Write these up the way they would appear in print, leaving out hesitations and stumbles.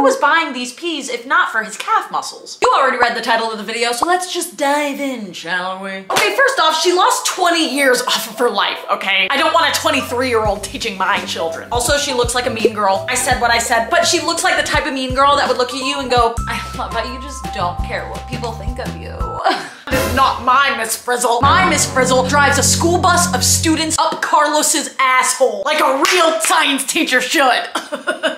Who was buying these peas if not for his calf muscles? You already read the title of the video, so let's just dive in, shall we? Okay, first off, she lost 20 years off of her life, okay? I don't want a 23-year-old teaching my children. Also, she looks like a mean girl. I said what I said, but she looks like the type of mean girl that would look at you and go, I love how you just don't care what people think of you. That is not my Miss Frizzle. My Miss Frizzle drives a school bus of students up Carlos's asshole like a real science teacher should.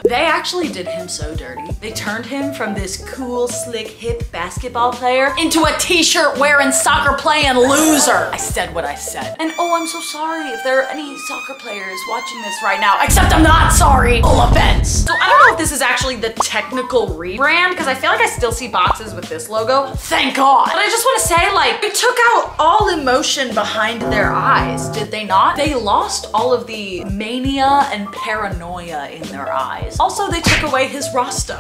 They actually did him so dirty. They turned him from this cool, slick, hip basketball player into a t-shirt wearing, soccer playing loser. I said what I said. And oh, I'm so sorry if there are any soccer players watching this right now, except I'm not sorry. Full offense. So I don't know if this is actually the technical rebrand because I feel like I still see boxes with this logo. Thank God. But I just want to say, like, they took out all emotion behind their eyes, did they not? They lost all of the mania and paranoia in their eyes. Also, they took away his Rasta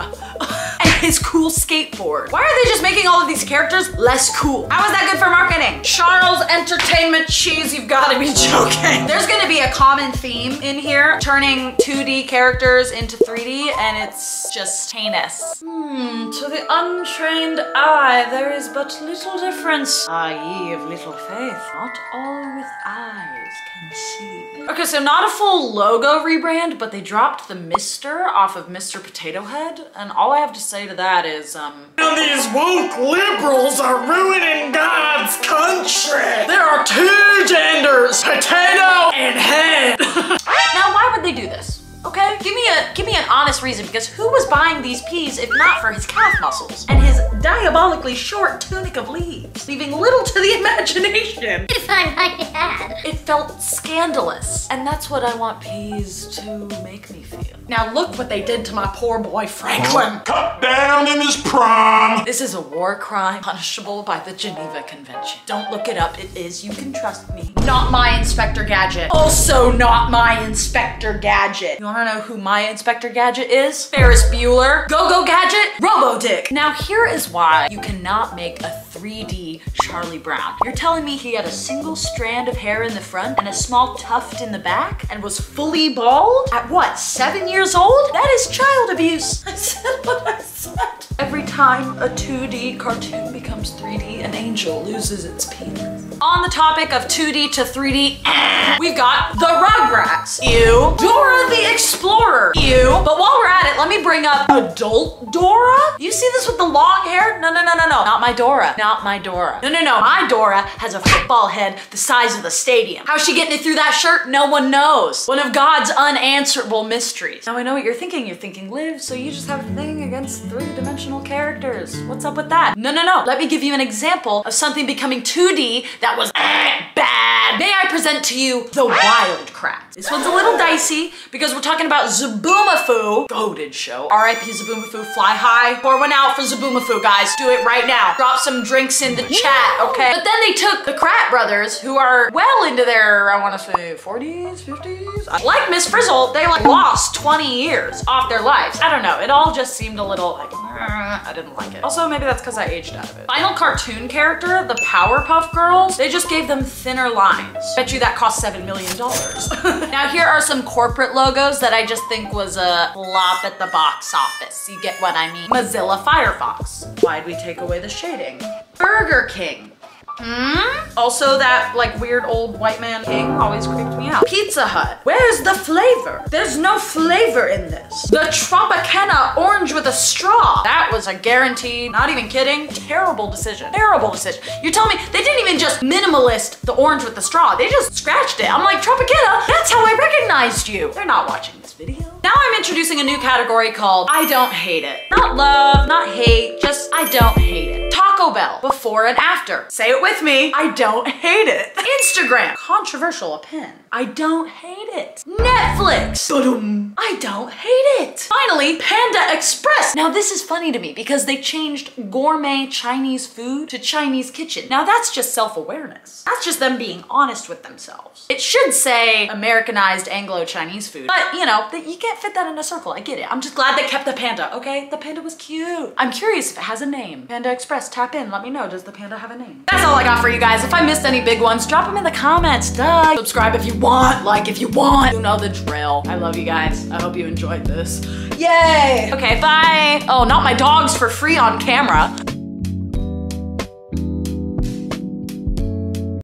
and his cool skateboard. Why are they just making all of these characters less cool? How is that good for marketing? Charles Entertainment Cheese, you've got to be joking. There's gonna be a common theme in here, turning 2D characters into 3D, and it's just heinous. To the untrained eye, there is but little difference. Ah, ye of little faith, not all with eyes can see. Okay, so not a full logo rebrand, but they dropped the Mr. off of Mr. Potato Head, and all I have to say to that is, Now these woke liberals are ruining God's country. There are two genders, potato and head. Now, why would they do this? Okay, give me an honest reason, because who was buying these peas if not for his calf muscles and his diabolically short tunic of leaves, leaving little to the imagination? If I might add. It felt scandalous, and that's what I want peas to make me feel. Now look what they did to my poor boy Franklin. Cut down in his prom. This is a war crime punishable by the Geneva Convention. Don't look it up, it is, you can trust me. Not my Inspector Gadget. Also not my Inspector Gadget. You wanna know who my Inspector Gadget is? Ferris Bueller, Go-Go Gadget, Robo-Dick. Now here is why you cannot make a 3D Charlie Brown. You're telling me he had a single strand of hair in the front and a small tuft in the back and was fully bald? At what, 7 years old? That is child abuse. I said what I said. Every time a 2D cartoon becomes 3D, an angel loses its penis. On the topic of 2D to 3D, we've got the Rugrats. Ew. Dora the Explorer. Ew. But while we're at it, let me bring up adult Dora. You see this with the long hair? No. Not my Dora. Not my Dora. No. My Dora has a football head the size of the stadium. How's she getting it through that shirt? No one knows. One of God's unanswerable mysteries. Now I know what you're thinking. You're thinking, Liv, so you just have a thing against three-dimensional characters. What's up with that? No. Let me give you an example of something becoming 2D that was bad. May I present to you the Wild Kratts. This one's a little dicey because we're talking about Zaboomafoo. Goated show. R.I.P. Zaboomafoo, fly high. Pour one out for Zaboomafoo, guys. Do it right now. Drop some drinks in the chat, okay? But then they took the Kratt brothers, who are well into their, I wanna say, 40s, 50s? Like Miss Frizzle, they like lost 20 years off their lives. I don't know, it all just seemed a little like, I didn't like it. Also, maybe that's because I aged out of it. Final cartoon character, the Powerpuff Girls, they just gave them thinner lines. Bet you that cost $7 million. Now here are some corporate logos that I just think was a flop at the box office. You get what I mean? Mozilla Firefox. Why'd we take away the shading? Burger King. Also that like weird old white man king always creeped me out. Pizza Hut. Where's the flavor? There's no flavor in this. The Tropicana orange with a straw. That was a guaranteed, not even kidding, terrible decision. Terrible decision. You're telling me they didn't even just minimalist the orange with the straw. They just scratched it. I'm like, Tropicana, that's how I recognized you. They're not watching this video. Now I'm introducing a new category called I don't hate it. Not love, not hate, just I don't hate it. Taco Bell, before and after. Say it with me, I don't hate it. Instagram, controversial opinion. I don't hate it. Netflix, ba-dum, I don't hate it. Finally, Panda Express. Now this is funny to me because they changed gourmet Chinese food to Chinese kitchen. Now that's just self-awareness. That's just them being honest with themselves. It should say Americanized Anglo-Chinese food, but you know, you can't fit that in a circle, I get it. I'm just glad they kept the panda, okay? The panda was cute. I'm curious if it has a name. Panda Express, tap in, let me know, does the panda have a name? That's all I got for you guys. If I missed any big ones, drop them in the comments, duh. Subscribe if you want, like if you want. You know the drill. I love you guys. I hope you enjoyed this. Yay! Okay, bye. Oh, not my dogs for free on camera.